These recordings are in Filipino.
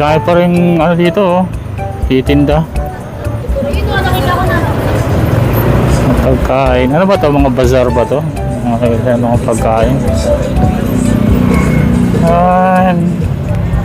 dami pa rin ano dito oh. Titinda. Mga pagkain. Ano ba to? Mga bazaar ba to? Mga pagkain.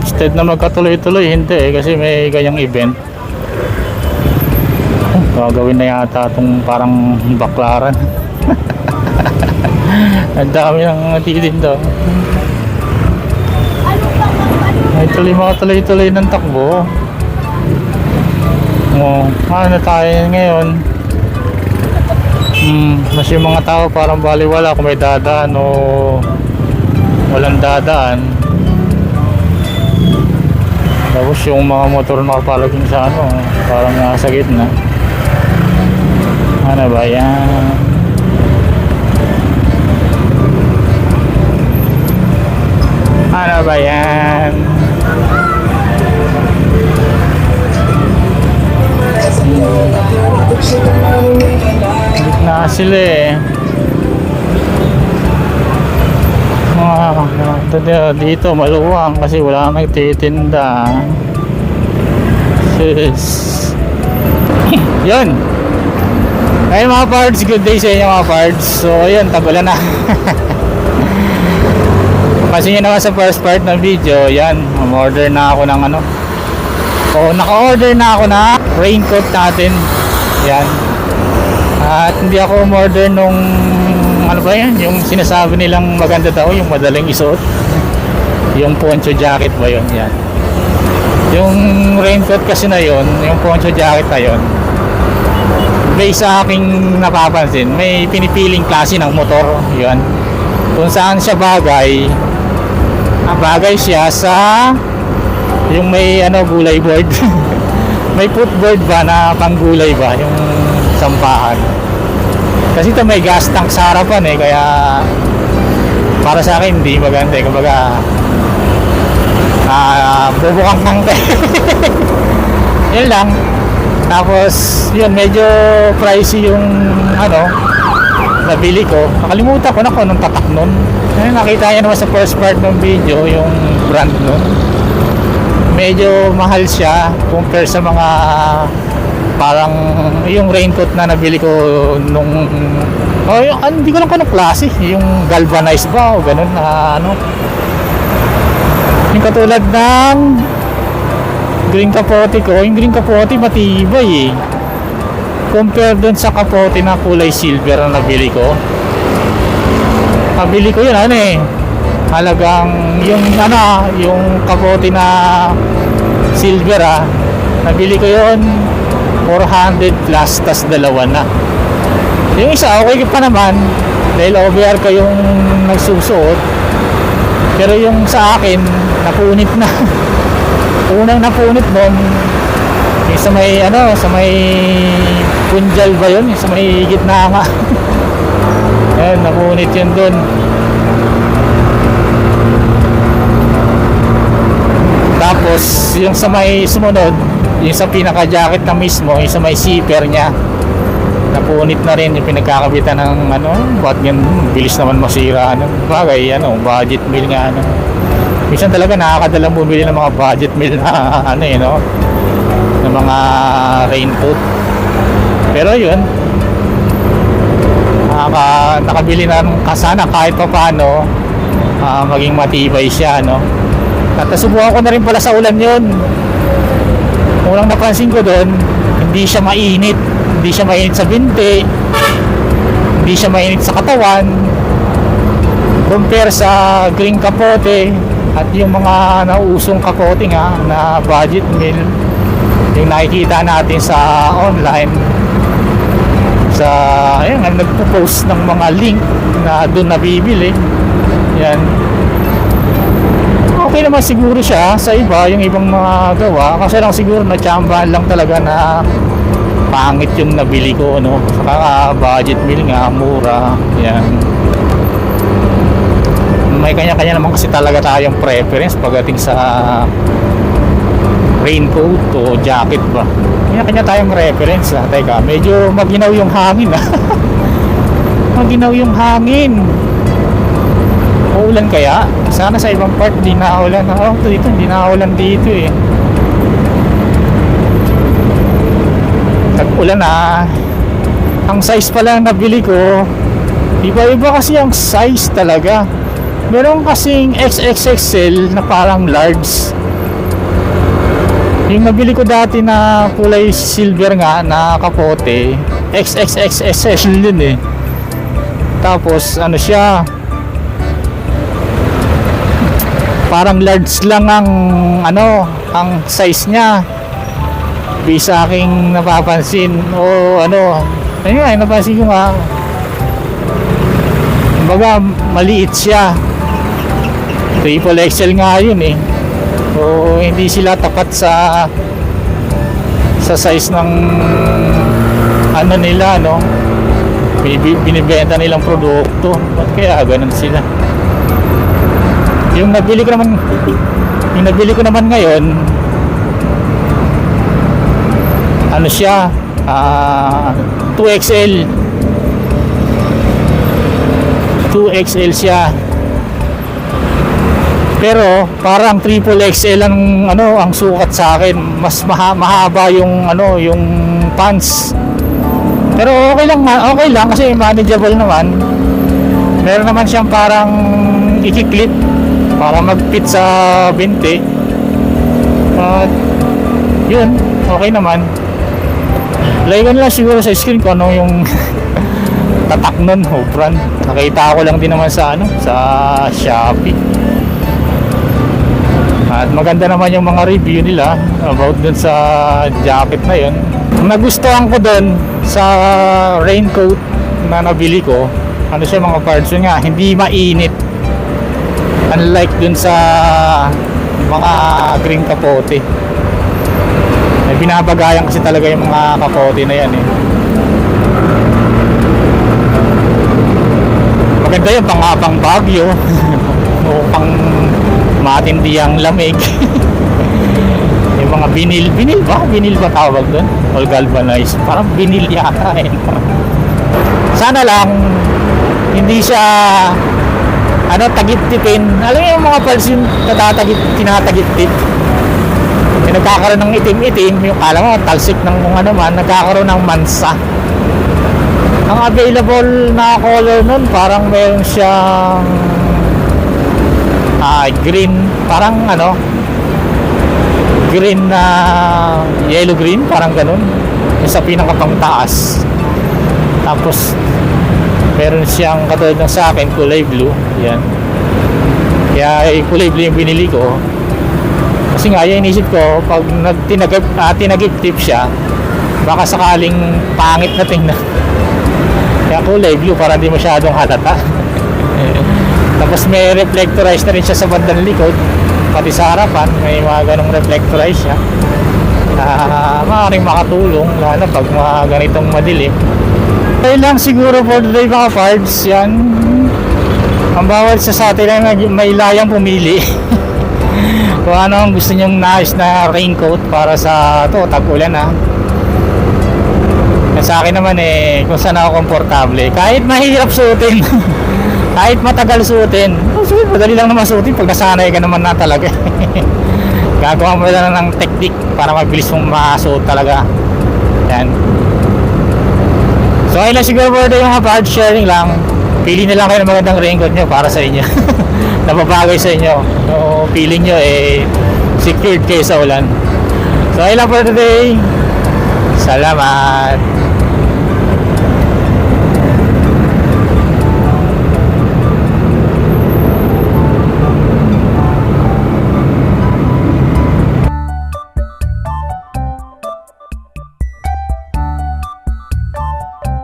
Instead na magkatuloy-tuloy, hindi eh. Kasi may ganyang event. Gagawin na yata itong parang baklaran. Ang dami ng titinda. May mga tuloy-tuloy ng takbo. Ano tayo ngayon? Mas yung mga tao parang baliwala kung may dadaan o walang dadaan. Tapos yung mga motor nakapalaging sa ano, parang nasa gitna. Ano ba yan? Ano ba yan? Gitna sila eh. Dito maluwang kasi wala nagtitinda. Yun. Ayun mga parts, good day sa inyo mga parts. So ayun, tagulan na. Kasi yun naman sa first part ng video, yan, order na ako ng ano. So naka-order na ako na raincoat natin. Yan. At hindi ako umorder nung ano ba yan, yung sinasabi nilang maganda daw, yung madaling isuot. Yung poncho jacket ba yun, yan. Yung raincoat kasi na yun, yung poncho jacket na yun, based sa aking napapansin, may pinipiling klase ng motor, yun. Kung saan siya bagay, bagay siya sa yung may ano, gulay board. May footboard ba na panggulay ba, yung sampahan. Kasi ito may gas tank sa harapan eh, kaya para sa akin hindi maganda eh. Kumbaga bubukang kangke. Yun lang. Tapos yun, medyo pricey yung ano nabili ko. Nakalimutan ko na kung anong tatak nun. Nakita nyo naman sa first part ng video yung brand nun. Medyo mahal siya compare sa mga parang yung raincoat na nabili ko nung hindi ko lang kung anong klase, yung galvanized ba o ganun na ano, yung katulad ng green capote ko. Yung green capote matibay eh compare dun sa capote na kulay silver na nabili ko. Nabili ko yun ano eh, halagang yung ano, yung capote na silver nabili ko yun 400 plus, tas dalawa na. Yung isa okay pa naman dahil OBR ko yung nagsusuot, pero yung sa akin napunit na. Unang napunit nun yung sa may ano, sa may punjal ba yun, yung sa may gitna nga. Ayun, napunit yun dun. Tapos yung sa may sumunod, yung sa pinaka jacket na mismo, yung sa may zipper nya, napunit na rin yung pinagkakabitan ng ano, ba't yan bilis naman masira ano. Bagay ano, budget meal nga ano. Minsan talaga nakakadalang bumili ng mga budget meal na ano eh no, ng mga raincoat. Pero yun, nakabili na kasana kahit pa paano maging matibay siya no. At nasubukan ko na rin pala sa ulan yun. Unang napansin ko doon, hindi siya mainit. Hindi siya mainit sa binti, hindi siya mainit sa katawan compare sa green capote at yung mga nauusong capote nga na budget meal, yung nakikita natin sa online, sa ayun, nagpo-post ng mga link na doon nabibili. Yan, okay naman siguro siya sa iba, yung ibang mga gawa. Kasi lang siguro natsambahan lang talaga na pangit yung nabili ko ano. Saka budget meal nga, mura. Yan, may kanya-kanya naman kasi talaga tayong preference pagdating sa raincoat o jacket ba. Kanya-kanya tayong reference Teka, medyo maginaw yung hangin maginaw yung hangin. Uulan kaya? Sana sa ibang part hindi na ulan. Dito hindi na ulan dito eh. tag-ulan na. Ang size pala na nabili ko, iba-iba kasi ang size talaga. Meron kasing XXXL na parang large. Yung nabili ko dati na kulay silver nga na kapote, XXXL din eh. Tapos ano siya, parang large lang ang ano, ang size niya. Bisa aking napapansin o ano, ayun nga, napansin ko nga. Kumbaga maliit siya. Triple XL nga yun eh. O hindi sila tapat sa size ng ano nila, no? Binibenta nilang produkto. Ba't kaya ganun sila? Yung nabili ko naman ngayon, ano siya, 2XL 2XL siya, pero parang triple XL ang ano, ang sukat sa akin. Mas mahaba yung ano, yung pants. Pero okay lang kasi manageable naman. Meron naman siyang parang iki-clip para mag-fit sa binte. At yun, okay naman. Laygan lang siguro sa screen ko ano yung tatak nun, Hofran. Nakita ko lang din naman sa ano, sa Shopee. At maganda naman yung mga review nila about dun sa jacket na yun. Ang nagustuhan ko dun sa raincoat na nabili ko, ano siya, mga parts yun nga, hindi mainit. Unlike dun sa mga green kapote. May binabagayan kasi talaga yung mga kapote na yan eh. Maganda yun, pang Baguio o pang matindiyang lamig. Yung mga vinil ba tawag doon? All galvanized, parang vinil yata eh. Sana lang hindi siya ano, tagip-tipin. Alam mo yung mga parts yung tinatagip-tip, yung nagkakaroon ng itim-itim, yung alam mo talsik ng kung ano man, nagkakaroon ng mansa. Ang available na color nun, parang meron siyang green, parang ano, green na yellow green, parang ganun, yung sa pinakapang taas. Tapos meron siyang katulad ng sa akin, kulay blue. Yan, kaya kulay blue yung binili ko kasi nga yung inisip ko pag tinagip tip siya, baka sakaling pangit na tingnan. Kaya kulay blue para di masyadong halata. Tapos may reflectorize na rin siya sa bandang likod, pati sa harapan may mga ganong reflectorize siya. Maaaring makatulong lalo pag mga ganitong madilim. Kaya lang siguro for today mga parts, yan ang bawal sa atin ay may layang pumili. Kung ano ang gusto nyong nice na raincoat para sa to, tag-ulan ha. Sa akin naman eh, kung saan ako komportable, kahit mahirap suotin kahit matagal suotin, madali lang naman suotin pag nasanay ka naman na talaga. Gagawa mo lang ng technique para mabilis mong masuot talaga. Yan. So ayun lang siguro for the mga part sharing lang. Pili na lang kayo ng magandang raincoat nyo para sa inyo. Napabagay sa inyo. So feeling nyo eh secured kayo sa ulan. So ayun lang for today. Salamat.